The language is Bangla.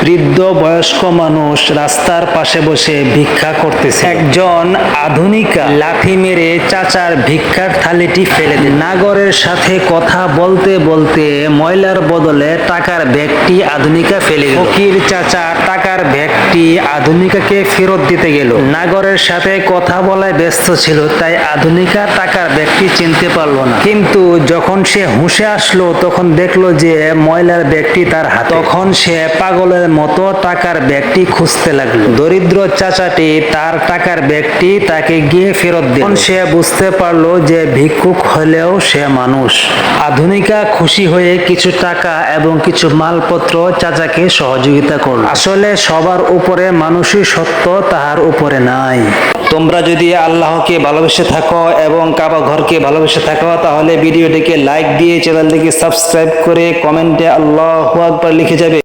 বৃদ্ধ বয়স্ক মানুষ রাস্তার পাশে বসে ভিক্ষা করতেছে। একজন আধুনিকা লাথি মেরে চাচার ভিক্ষার থালিটি ফেলে দেন। নাগরের সাথে কথা বলতে বলতে ময়লার বদলে টাকার ব্যাগটি আধুনিকা ফেলে দিল। ফকির চাচা টাকার ব্যাগটি আধুনিকাকে ফেরত দিতে গেল। নাগরের সাথে কথা বলায় ব্যস্ত ছিল, তাই আধুনিকা টাকার ব্যাগটি চিনতে পারলো না। কিন্তু যখন সে হুঁশে আসলো তখন দেখলো যে ময়লার ব্যাগটি তার হাতে। তখন সে পাগলের মতো টাকার ব্যাগটি খুঁজতে লাগলো। দরিদ্র চাচাটি তার টাকার ব্যাগটি তাকে গিয়ে ফেরত দিল। তখন সে বুঝতে পারলো যে ভিক্ষুক হলেও সে মানুষ। আধুনিকা খুশি হয়ে কিছু টাকা এবং কিছু মালপত্র চাচাকে সহযোগিতা করল। আসলে সবার উপরে মানুষই সত্য, তাহার উপরে নাই। তোমরা যদি আল্লাহকে ভালোবেসে থাকো এবং কাবা ঘরকে ভালোবেসে থাকো তাহলে ভিডিওটিকে লাইক দিয়ে চ্যানেলটিকে সাবস্ক্রাইব করে কমেন্টে আল্লাহু আকবার লিখে যাবে।